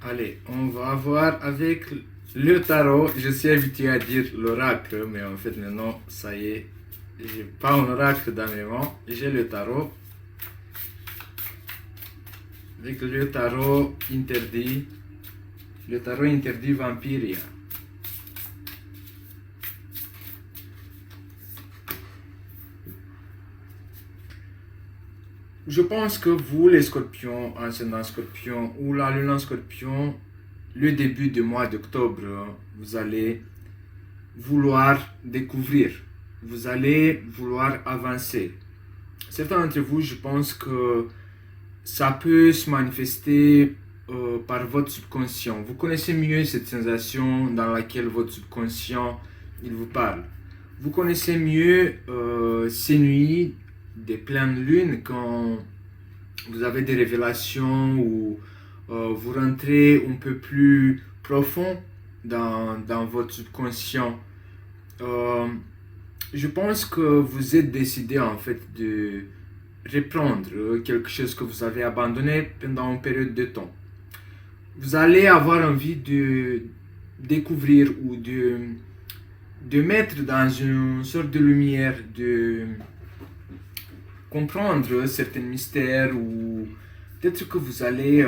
Allez, on va voir avec le tarot. Je suis habitué à dire l'oracle, mais en fait maintenant, ça y est, j'ai pas un oracle dans mes mains, j'ai le tarot. Avec le tarot interdit Vampiria. Je pense que vous, les scorpions, ascendant scorpion ou la lune en scorpion, le début du mois d'octobre, vous allez vouloir découvrir, vous allez vouloir avancer. Certains d'entre vous, je pense que ça peut se manifester par votre subconscient. Vous connaissez mieux cette sensation dans laquelle votre subconscient il vous parle. Vous connaissez mieux ces nuits des pleines lunes quand vous avez des révélations ou vous rentrez un peu plus profond dans votre subconscient. Euh, je pense que vous êtes décidé en fait de reprendre quelque chose que vous avez abandonné pendant une période de temps. Vous allez avoir envie de découvrir ou de mettre dans une sorte de lumière, de comprendre certains mystères ou peut-être que vous allez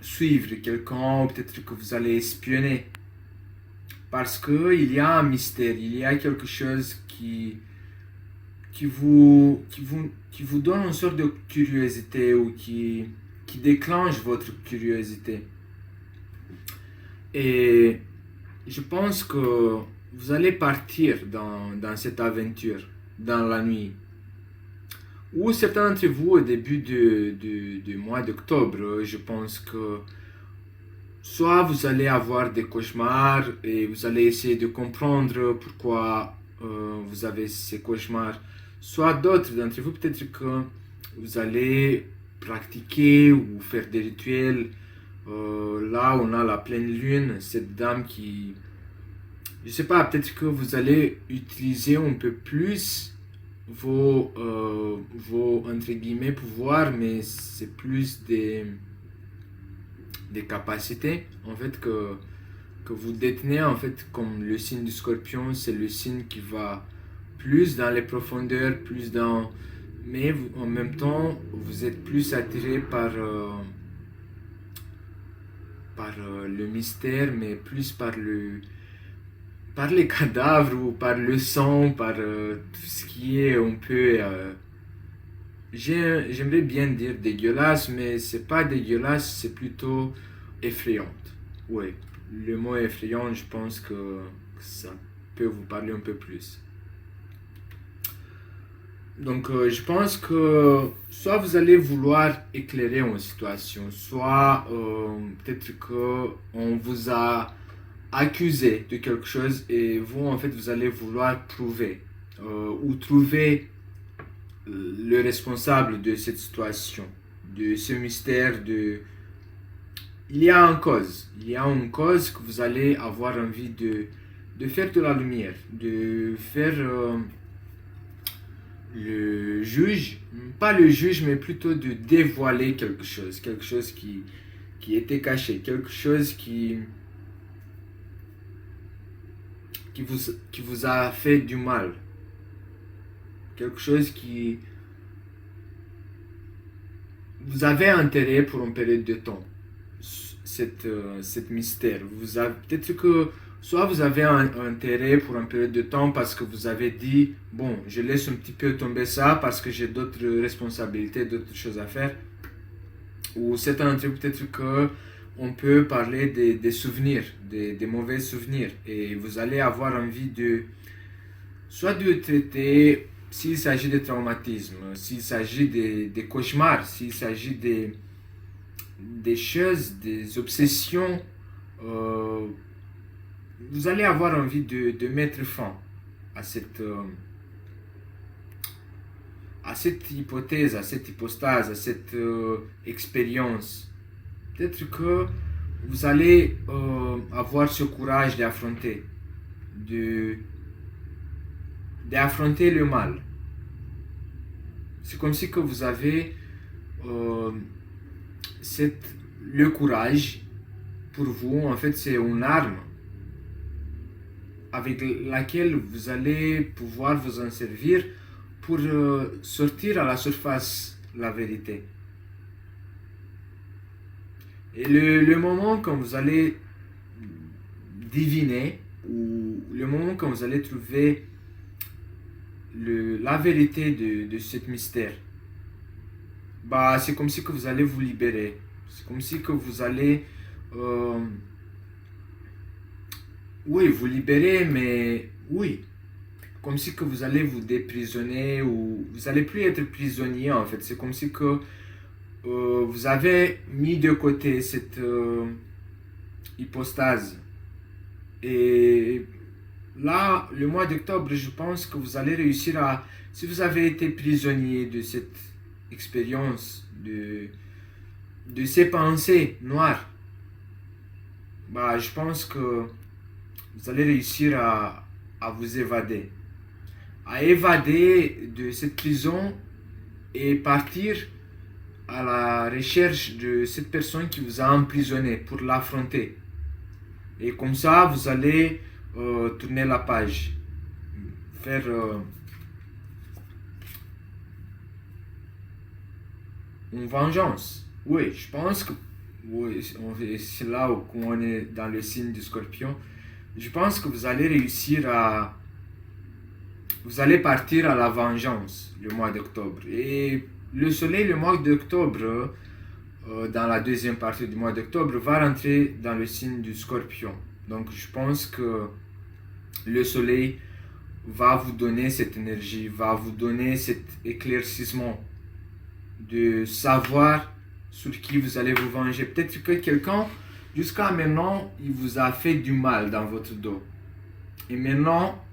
suivre quelqu'un ou peut-être que vous allez espionner. Parce qu'il y a un mystère, il y a quelque chose qui vous donne une sorte de curiosité ou qui déclenche votre curiosité. Et je pense que vous allez partir dans cette aventure, dans la nuit. Ou certains d'entre vous, au début du mois d'octobre, je pense que soit vous allez avoir des cauchemars et vous allez essayer de comprendre pourquoi vous avez ces cauchemars. Soit d'autres d'entre vous, peut-être que vous allez pratiquer ou faire des rituels. Là, on a la pleine lune, cette dame qui... Je sais pas, peut-être que vous allez utiliser un peu plus vos entre guillemets, pouvoirs, mais c'est plus des capacités, en fait, que vous détenez, en fait, comme le signe du scorpion, c'est le signe qui va plus dans les profondeurs, plus dans... Mais en même temps, vous êtes plus attiré par le mystère, mais plus par les cadavres ou par le sang, par tout ce qui est un peu... j'aimerais bien dire dégueulasse, mais c'est pas dégueulasse, c'est plutôt effrayante. Ouais, le mot effrayant, je pense que ça peut vous parler un peu plus. Donc, je pense que soit vous allez vouloir éclairer une situation, soit peut-être que on vous a accusé de quelque chose et vous, en fait, vous allez vouloir prouver ou trouver le responsable de cette situation, de ce mystère, il y a une cause que vous allez avoir envie de faire de la lumière, de faire le juge, pas le juge, mais plutôt de dévoiler quelque chose qui était caché, quelque chose qui vous a fait du mal, quelque chose qui vous avez intérêt pour une période de temps, cette mystère. Peut-être que soit vous avez un intérêt pour une période de temps parce que vous avez dit, bon, je laisse un petit peu tomber ça parce que j'ai d'autres responsabilités, d'autres choses à faire. Ou c'est un truc peut-être que on peut parler des souvenirs, des mauvais souvenirs. Et vous allez avoir envie soit de traiter, s'il s'agit de traumatismes, s'il s'agit des cauchemars, s'il s'agit des choses, des obsessions, vous allez avoir envie de mettre fin à cette hypothèse, à cette hypostase, à cette expérience. Peut-être que vous allez avoir ce courage d'affronter le mal. C'est comme si que vous avez le courage pour vous, en fait, c'est une arme avec laquelle vous allez pouvoir vous en servir pour sortir à la surface la vérité. Et le moment quand vous allez deviner, ou le moment quand vous allez trouver la vérité de ce mystère, bah, c'est comme si que vous allez vous libérer. C'est comme si que vous allez... oui, vous libérer, mais oui. Comme si que vous allez vous déprisonner, ou vous allez plus être prisonnier, en fait. C'est comme si que vous avez mis de côté cette hypostase. Et là, le mois d'octobre, je pense que vous allez réussir à... Si vous avez été prisonnier de cette expérience, de ces pensées noires, bah, je pense que vous allez réussir à vous évader. À évader de cette prison et partir à la recherche de cette personne qui vous a emprisonné pour l'affronter. Et comme ça, vous allez tourner la page, faire une vengeance. Oui, je pense que oui, c'est là où on est dans le signe du Scorpion. Je pense que vous allez réussir à... Vous allez partir à la vengeance le mois d'octobre. Et le soleil, le mois d'octobre, dans la deuxième partie du mois d'octobre, va rentrer dans le signe du Scorpion. Donc je pense que le soleil va vous donner cette énergie, va vous donner cet éclaircissement de savoir sur qui vous allez vous venger. Peut-être que quelqu'un, jusqu'à maintenant, il vous a fait du mal dans votre dos. Et maintenant,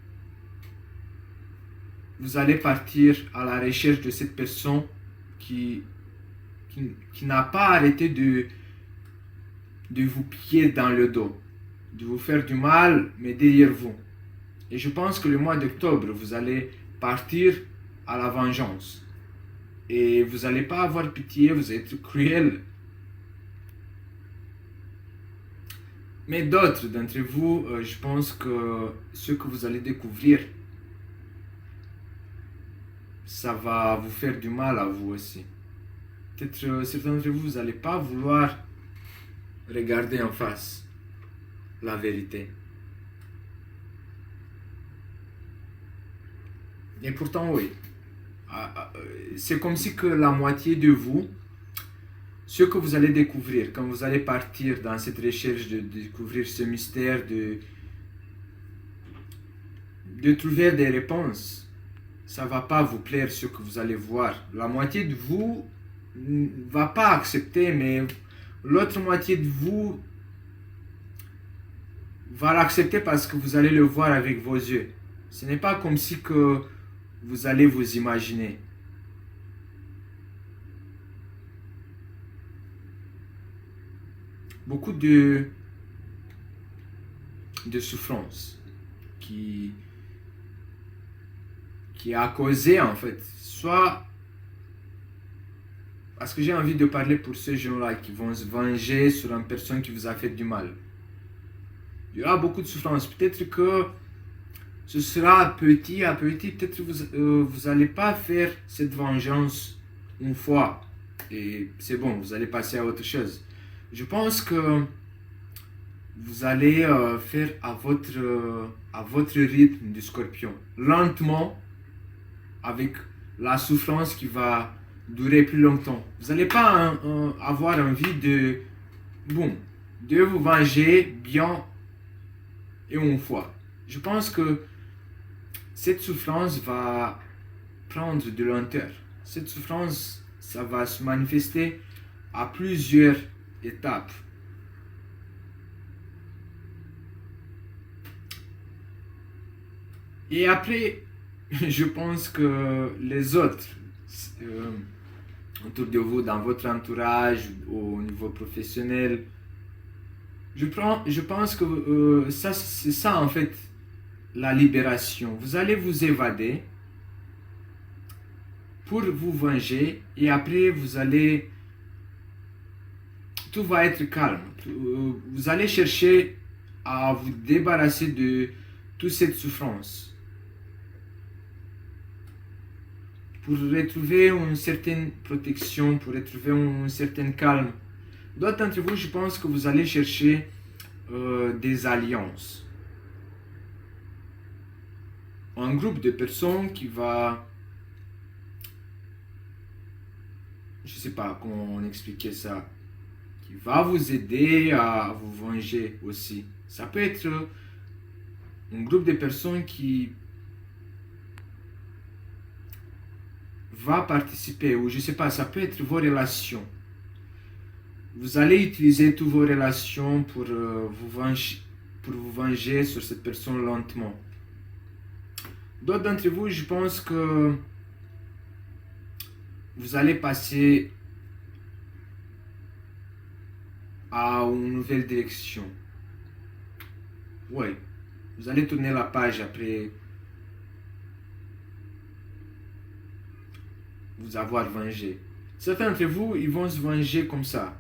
vous allez partir à la recherche de cette personne qui n'a pas arrêté de vous piquer dans le dos, de vous faire du mal, mais derrière vous. Et je pense que le mois d'octobre, vous allez partir à la vengeance. Et vous n'allez pas avoir pitié, vous allez être cruel. Mais d'autres d'entre vous, je pense que ce que vous allez découvrir, ça va vous faire du mal à vous aussi. Peut-être certains d'entre vous, vous n'allez pas vouloir regarder en face la vérité. Et pourtant, oui. C'est comme si que la moitié de vous, ce que vous allez découvrir quand vous allez partir dans cette recherche de découvrir ce mystère, de trouver des réponses, ça ne va pas vous plaire ce que vous allez voir. La moitié de vous ne va pas accepter, mais l'autre moitié de vous va l'accepter parce que vous allez le voir avec vos yeux. Ce n'est pas comme si que vous allez vous imaginer. Beaucoup de souffrance qui a causé en fait, soit parce que j'ai envie de parler pour ces gens-là qui vont se venger sur une personne qui vous a fait du mal. Il y aura beaucoup de souffrance. Peut-être que ce sera petit à petit. Peut-être que vous n'allez pas faire cette vengeance une fois. Et c'est bon, vous allez passer à autre chose. Je pense que vous allez faire à votre rythme du Scorpion. Lentement, avec la souffrance qui va durer plus longtemps. Vous n'allez pas avoir envie de vous venger bien et une fois. Je pense que cette souffrance va prendre de lenteur. Cette souffrance, ça va se manifester à plusieurs étapes. Et après, je pense que les autres autour de vous, dans votre entourage, au niveau professionnel, je pense que c'est ça en fait la libération. Vous allez vous évader pour vous venger et après vous allez tout va être calme. Vous allez chercher à vous débarrasser de toute cette souffrance pour retrouver une certaine protection, pour retrouver un certain calme. D'autres d'entre vous, je pense que vous allez chercher des alliances. Un groupe de personnes qui va... Je ne sais pas comment on expliquer ça. Qui va vous aider à vous venger aussi. Ça peut être un groupe de personnes qui va participer, ou je ne sais pas, ça peut être vos relations. Vous allez utiliser toutes vos relations pour vous venger sur cette personne lentement. D'autres d'entre vous, je pense que vous allez passer à une nouvelle direction. Ouais, vous allez tourner la page après vous avoir vengé. Certains d'entre vous, ils vont se venger comme ça.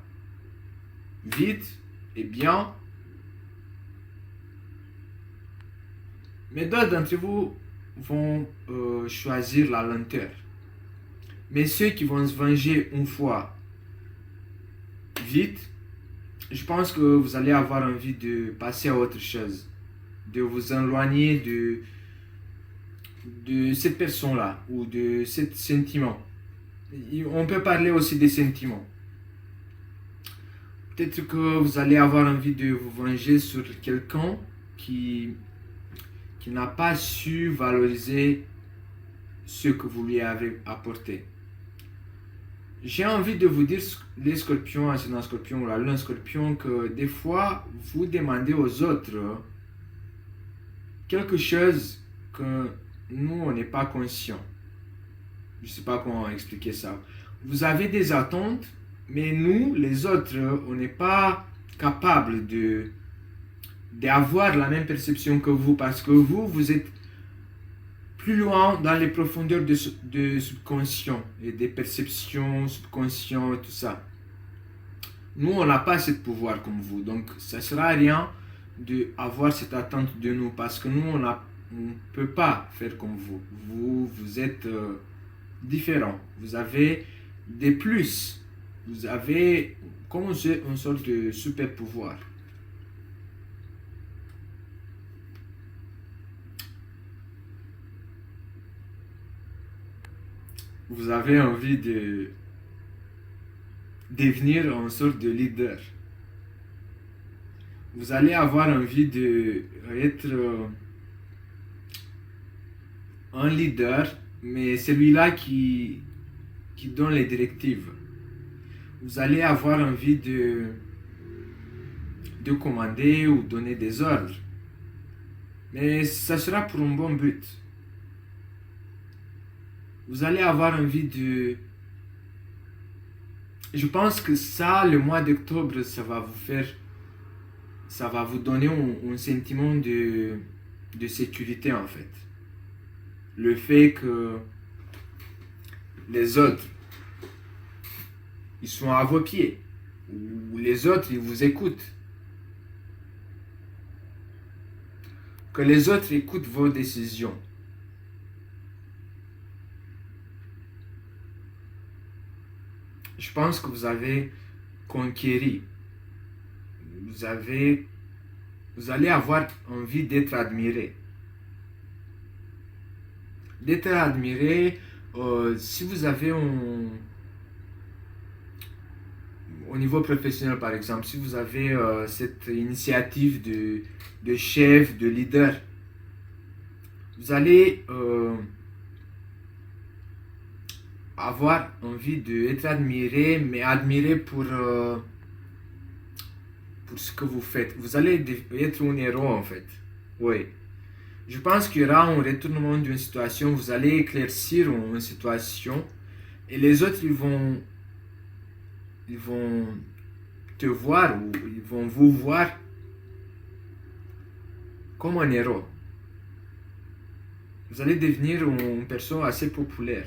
Vite et bien. Mais d'autres d'entre vous vont choisir la lenteur. Mais ceux qui vont se venger une fois vite, je pense que vous allez avoir envie de passer à autre chose, de vous éloigner de cette personne-là ou de ce sentiment. On peut parler aussi des sentiments. Peut-être que vous allez avoir envie de vous venger sur quelqu'un qui n'a pas su valoriser ce que vous lui avez apporté. J'ai envie de vous dire, les scorpions, ascendant scorpion ou la lune scorpion, que des fois, vous demandez aux autres quelque chose que nous, on n'est pas conscient. Je ne sais pas comment expliquer ça. Vous avez des attentes, mais nous, les autres, on n'est pas capable d'avoir la même perception que vous, parce que vous êtes plus loin dans les profondeurs de subconscient et des perceptions subconscientes et tout ça. Nous, on n'a pas ce pouvoir comme vous, donc ça ne sert à rien d'avoir cette attente de nous, parce que nous, on ne peut pas faire comme vous. Vous êtes différent. Vous avez des plus. Vous avez comme une sorte de super pouvoir. Vous avez envie de devenir une sorte de leader. Vous allez avoir envie d'être un leader, mais celui-là qui donne les directives. Vous allez avoir envie de commander ou donner des ordres. Mais ça sera pour un bon but. Vous allez avoir envie de... Je pense que ça, le mois d'octobre, ça va vous donner un sentiment de sécurité en fait. Le fait que les autres, ils sont à vos pieds, ou les autres, ils vous écoutent. Que les autres écoutent vos décisions. Je pense que vous avez conquéri. Vous allez avoir envie d'être admiré. D'être admiré, si vous avez au niveau professionnel par exemple, si vous avez cette initiative de chef, de leader, vous allez avoir envie d'être admiré, mais admiré pour ce que vous faites. Vous allez être un héros en fait. Oui. Je pense qu'il y aura un retournement d'une situation, vous allez éclaircir une situation et les autres ils vont te voir ou ils vont vous voir comme un héros. Vous allez devenir une personne assez populaire.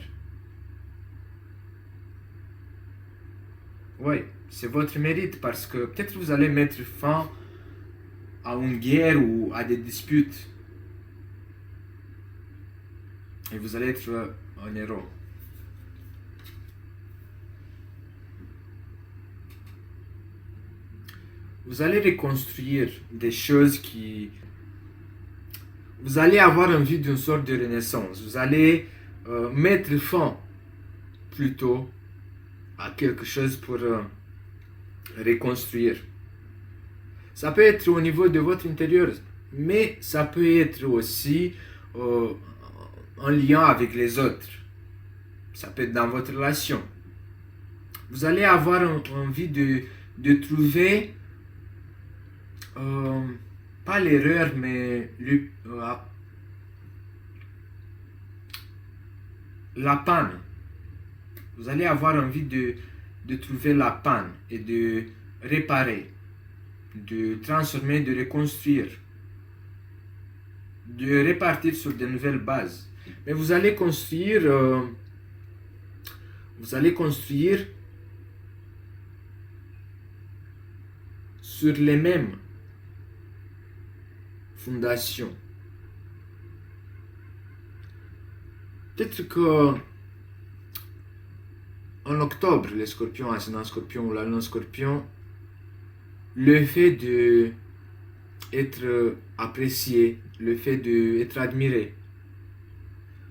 Oui. C'est votre mérite parce que peut-être vous allez mettre fin à une guerre ou à des disputes. Et vous allez être un héros. Vous allez reconstruire des choses qui... Vous allez avoir envie d'une sorte de renaissance. Vous allez mettre fin plutôt à quelque chose pour reconstruire. Ça peut être au niveau de votre intérieur, mais ça peut être aussi en lien avec les autres. Ça peut être dans votre relation. Vous allez avoir envie de trouver pas l'erreur, mais la panne. Vous allez avoir envie de trouver la panne et de réparer, de transformer, de reconstruire, de repartir sur de nouvelles bases. Mais vous allez construire sur les mêmes fondations. Peut-être que en octobre, les scorpions, ascendant scorpion ou la lune scorpion, le fait d'être apprécié, le fait d'être admiré,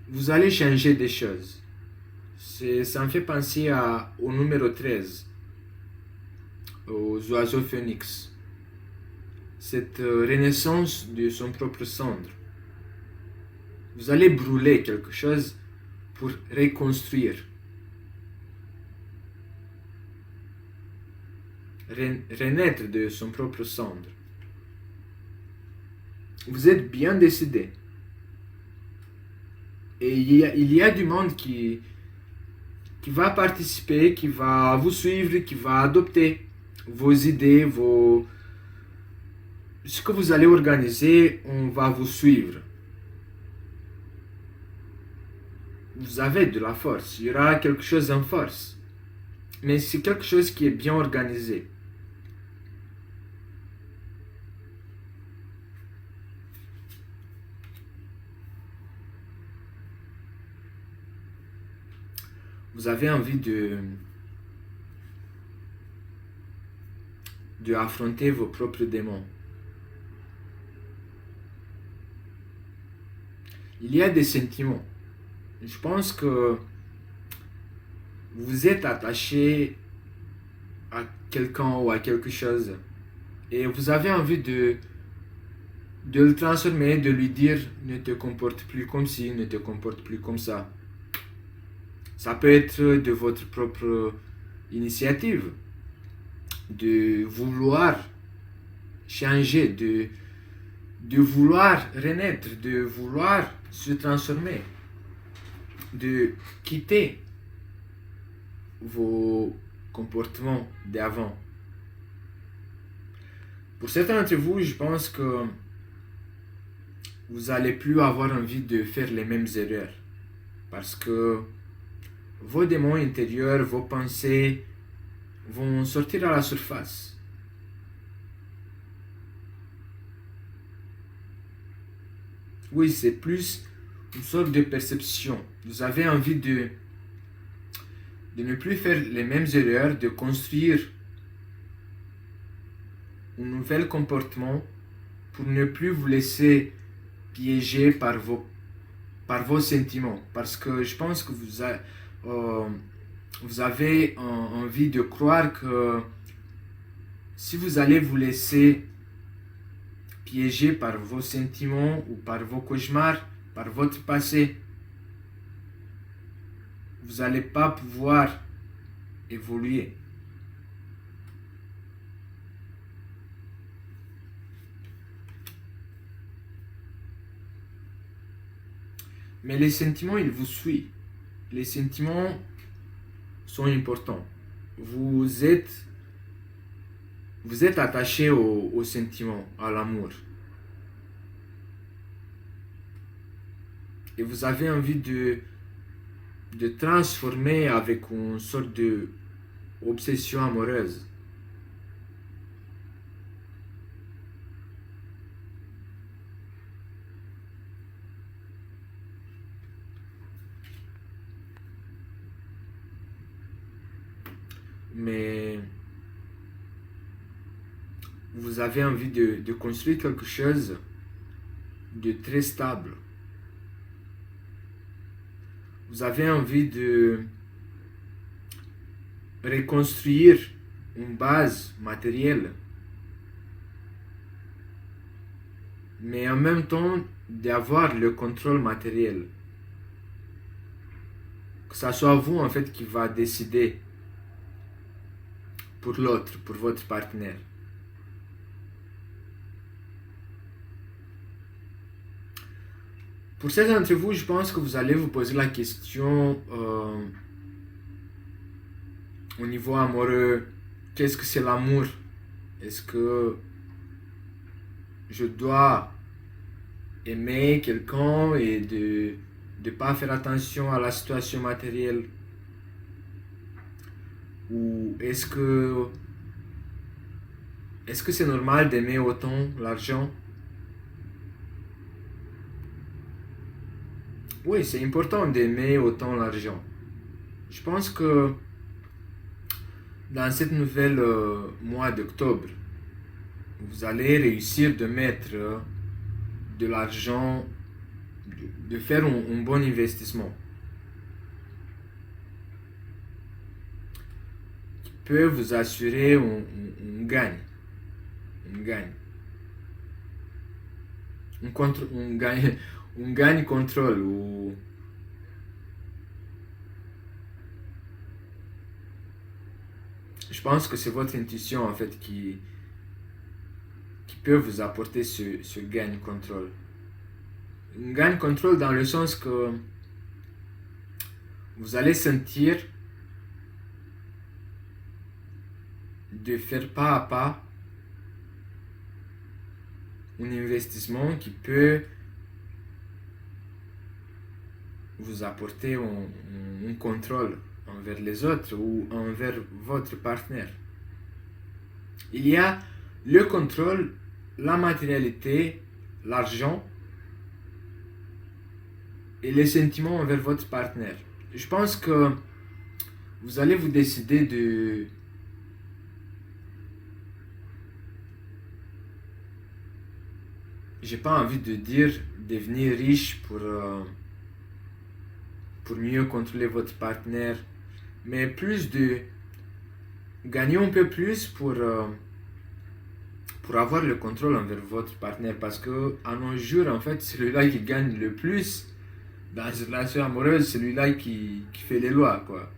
vous allez changer des choses. Ça me fait penser au numéro 13, aux oiseaux phénix. Cette renaissance de son propre cendre. Vous allez brûler quelque chose pour reconstruire. Renaître de son propre cendre. Vous êtes bien décidé. Et il y a du monde qui va participer, qui va vous suivre, qui va adopter vos idées, ce que vous allez organiser, on va vous suivre. Vous avez de la force, il y aura quelque chose en force. Mais c'est quelque chose qui est bien organisé. Vous avez envie de affronter vos propres démons. Il y a des sentiments. Je pense que vous êtes attaché à quelqu'un ou à quelque chose et vous avez envie de le transformer, de lui dire ne te comporte plus comme ci, ne te comporte plus comme ça. Ça peut être de votre propre initiative, de vouloir changer, de vouloir renaître, de vouloir se transformer, de quitter vos comportements d'avant. Pour certains d'entre vous, je pense que vous n'allez plus avoir envie de faire les mêmes erreurs parce que vos démons intérieurs, vos pensées vont sortir à la surface. Oui, c'est plus une sorte de perception. Vous avez envie de ne plus faire les mêmes erreurs, de construire un nouvel comportement pour ne plus vous laisser piéger par vos sentiments. Parce que je pense que vous avez envie de croire que si vous allez vous laisser piéger par vos sentiments ou par vos cauchemars, par votre passé, vous n'allez pas pouvoir évoluer. Mais les sentiments, ils vous suivent. Les sentiments sont importants. Vous êtes attaché aux sentiments, à l'amour. Et vous avez envie de transformer avec une sorte d'obsession amoureuse. mais vous avez envie de construire quelque chose de très stable. Vous avez envie de reconstruire une base matérielle, mais en même temps d'avoir le contrôle matériel. Que ça soit vous en fait qui va décider pour l'autre, pour votre partenaire. Pour certains d'entre vous, je pense que vous allez vous poser la question au niveau amoureux, qu'est-ce que c'est l'amour? Est-ce que je dois aimer quelqu'un et de ne pas faire attention à la situation matérielle? Ou est-ce que c'est normal d'aimer autant l'argent? Oui, c'est important d'aimer autant l'argent. Je pense que dans cette nouvelle mois d'octobre, vous allez réussir de mettre de l'argent, de faire un bon investissement qui peut vous assurer un gain. Un gain contrôle ou je pense que c'est votre intuition en fait qui peut vous apporter ce gain contrôle. Un gain contrôle dans le sens que vous allez sentir de faire pas à pas un investissement qui peut vous apporter un contrôle envers les autres ou envers votre partenaire. Il y a le contrôle, la matérialité, l'argent et les sentiments envers votre partenaire. Je pense que vous allez vous décider de j'ai pas envie de dire devenir riche pour mieux contrôler votre partenaire, mais plus de gagner un peu plus pour avoir le contrôle envers votre partenaire, parce que à nos jours en fait celui-là qui gagne le plus dans une relation amoureuse, celui-là qui fait les lois quoi.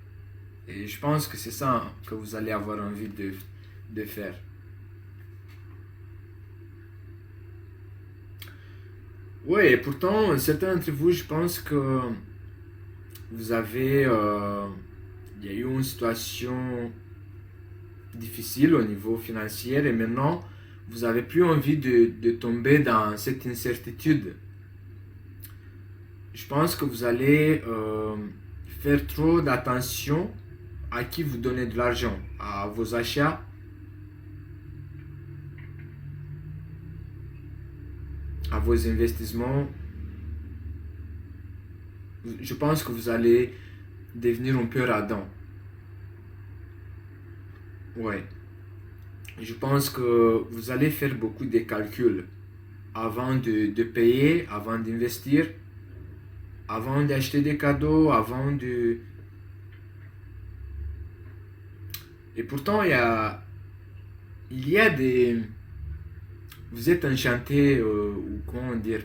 Et je pense que c'est ça que vous allez avoir envie de faire. Oui, et pourtant certains d'entre vous, je pense que vous avez il y a eu une situation difficile au niveau financier et maintenant vous n'avez plus envie de tomber dans cette incertitude. Je pense que vous allez faire trop d'attention à qui vous donnez de l'argent, à vos achats, à vos investissements. Je pense que vous allez devenir un peu radin. Ouais. Je pense que vous allez faire beaucoup de calculs avant de payer, avant d'investir, avant d'acheter des cadeaux, avant de... Et pourtant, il y a des... Vous êtes enchanté, ou comment dire...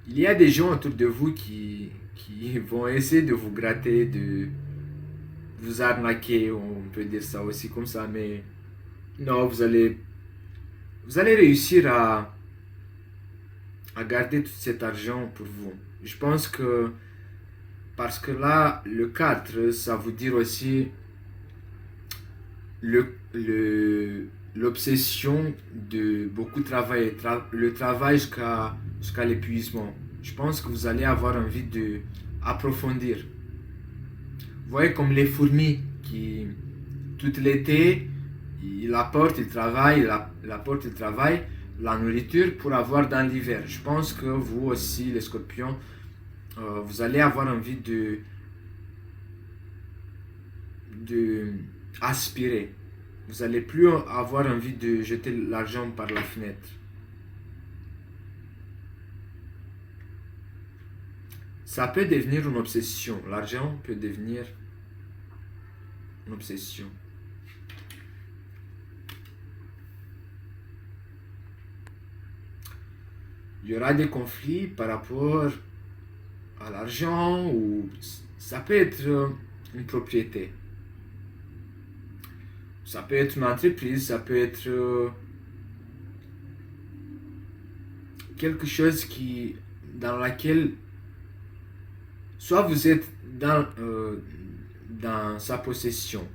il y a des gens autour de vous qui vont essayer de vous gratter, de vous arnaquer, on peut dire ça aussi comme ça, mais non, vous allez réussir à garder tout cet argent pour vous. Je pense que, parce que là, le 4, ça veut dire aussi l'obsession de beaucoup travailler, le travail jusqu'à l'épuisement. Je pense que vous allez avoir envie de approfondir. Vous voyez comme les fourmis qui, tout l'été, ils apportent, ils travaillent, ils apportent, ils travaillent la nourriture pour avoir dans l'hiver. Je pense que vous aussi, les scorpions, vous allez avoir envie de aspirer. Vous n'allez plus avoir envie de jeter l'argent par la fenêtre. Ça peut devenir une obsession. L'argent peut devenir une obsession. Il y aura des conflits par rapport à l'argent ou ça peut être une propriété. Ça peut être une entreprise, ça peut être quelque chose dans laquelle soit vous êtes dans sa possession,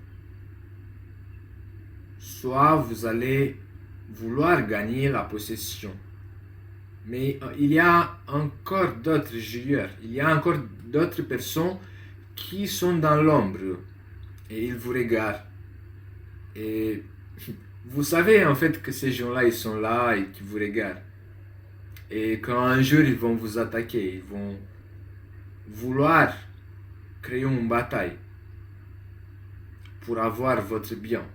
soit vous allez vouloir gagner la possession. Mais il y a encore d'autres joueurs, il y a encore d'autres personnes qui sont dans l'ombre et ils vous regardent. Et vous savez en fait que ces gens-là, ils sont là et qui vous regardent. Et quand un jour ils vont vous attaquer, ils vont vouloir créer une bataille pour avoir votre bien.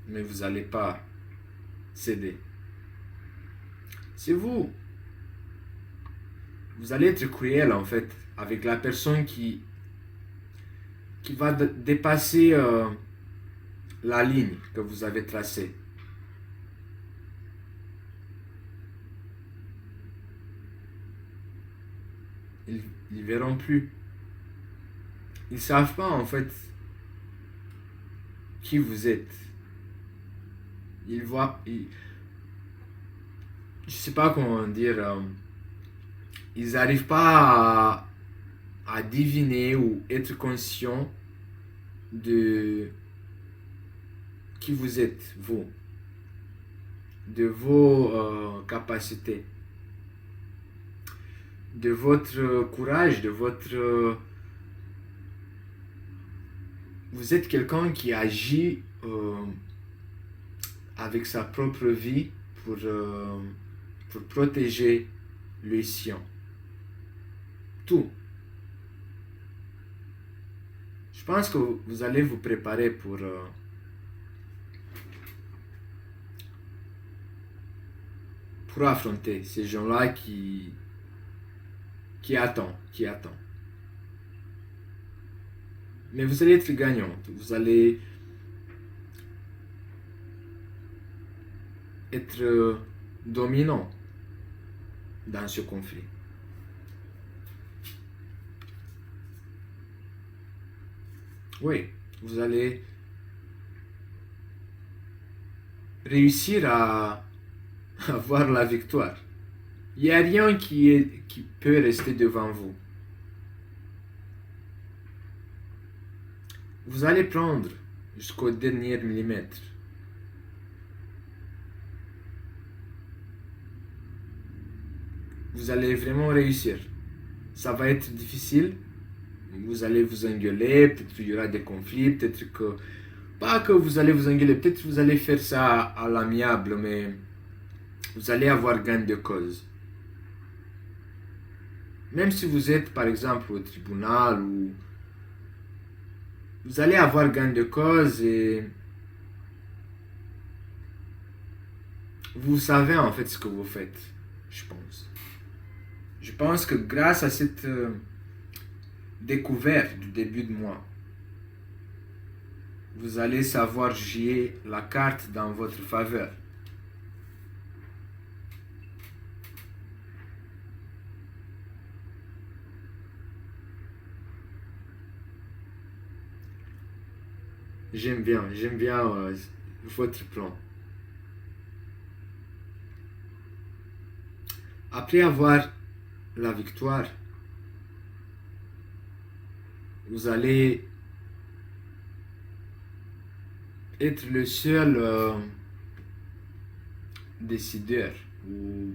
Mais vous n'allez pas céder. C'est vous allez être cruel en fait avec la personne qui va dépasser la ligne que vous avez tracée. Ils verront plus. Ils savent pas en fait qui vous êtes. Ils voient, je sais pas comment dire. Ils n'arrivent pas à deviner ou être conscients de qui vous êtes, vous, de vos capacités, de votre courage, de votre... Vous êtes quelqu'un qui agit avec sa propre vie pour protéger le sien. Tout. Je pense que vous allez vous préparer pour affronter ces gens-là qui attendent. Mais vous allez être gagnant. Vous allez être dominant dans ce conflit. Oui, vous allez réussir à avoir la victoire. Il n'y a rien qui peut rester devant vous. Vous allez prendre jusqu'au dernier millimètre. Vous allez vraiment réussir. Ça va être difficile. Vous allez vous engueuler, peut-être qu'il y aura des conflits, peut-être que... Pas que vous allez vous engueuler, peut-être que vous allez faire ça à l'amiable, mais vous allez avoir gain de cause. Même si vous êtes par exemple au tribunal, ou vous allez avoir gain de cause et vous savez en fait ce que vous faites, je pense. Je pense que grâce à cette découverte du début de mois, vous allez savoir jouer la carte dans votre faveur. J'aime bien votre plan. Après avoir la victoire, vous allez être le seul décideur ou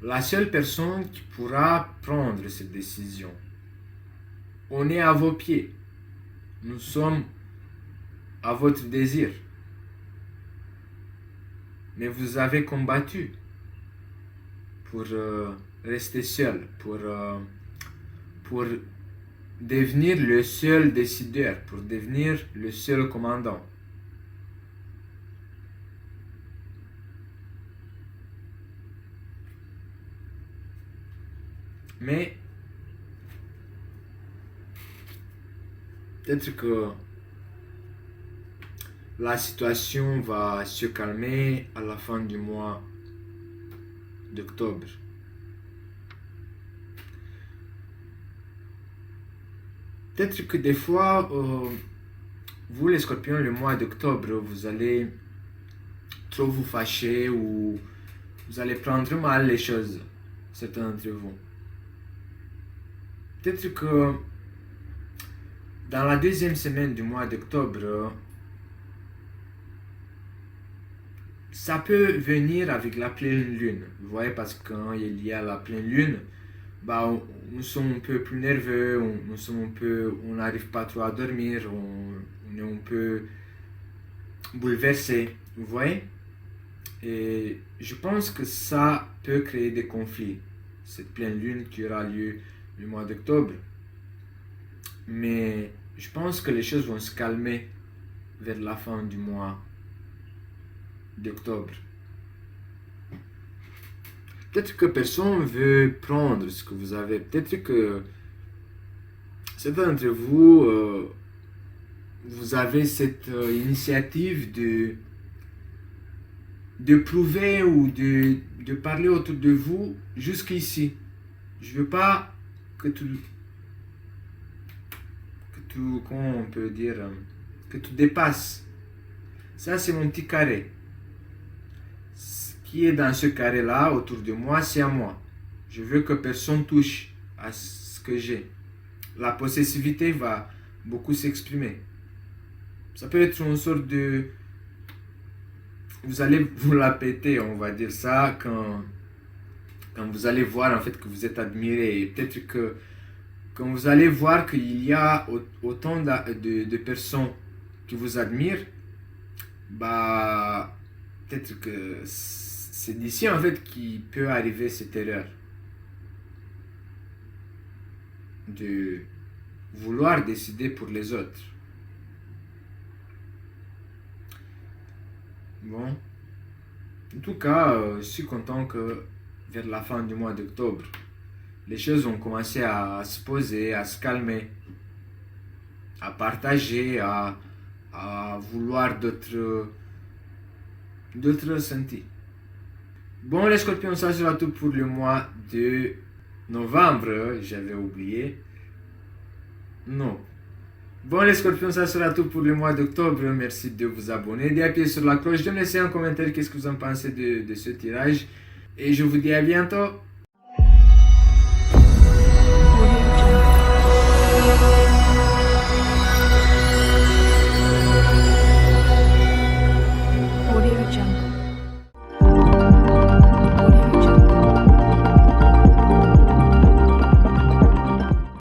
la seule personne qui pourra prendre cette décision. On est à vos pieds. Nous sommes à votre désir. Mais vous avez combattu. pour rester seul, pour devenir le seul décideur, pour devenir le seul commandant. Mais peut-être que la situation va se calmer à la fin du mois d'octobre. Peut-être que des fois, vous les scorpions, le mois d'octobre, vous allez trop vous fâcher ou vous allez prendre mal les choses, certains d'entre vous. Peut-être que dans la deuxième semaine du mois d'octobre, ça peut venir avec la pleine lune. Vous voyez, parce que quand il y a la pleine lune, nous sommes un peu plus nerveux, on n'arrive pas trop à dormir, on est un peu bouleversé. Vous voyez? Et je pense que ça peut créer des conflits, cette pleine lune qui aura lieu le mois d'octobre. Mais je pense que les choses vont se calmer vers la fin du mois d'octobre. Peut-être que personne veut prendre ce que vous avez. Peut-être que certains d'entre vous, vous avez cette initiative de prouver ou de parler autour de vous jusqu'ici. Je veux pas que tu comment on peut dire, que tu dépasses. Ça, c'est mon petit carré. Ce qui est dans ce carré-là, autour de moi, c'est à moi. Je veux que personne touche à ce que j'ai. La possessivité va beaucoup s'exprimer. Ça peut être une sorte de... Vous allez vous la péter, on va dire ça, quand vous allez voir en fait que vous êtes admiré. Et peut-être que quand vous allez voir qu'il y a autant de personnes qui vous admirent, peut-être que c'est d'ici en fait qui peut arriver cette erreur de vouloir décider pour les autres. Bon, en tout cas, je suis content que vers la fin du mois d'octobre, les choses ont commencé à se poser, à se calmer, à partager, à vouloir d'autres ressentis. Bon, les scorpions, ça sera tout pour le mois de novembre. J'avais oublié. Non. Bon, les scorpions, ça sera tout pour le mois d'octobre. Merci de vous abonner, d'appuyer sur la cloche, de me laisser un commentaire qu'est-ce que vous en pensez de ce tirage. Et je vous dis à bientôt.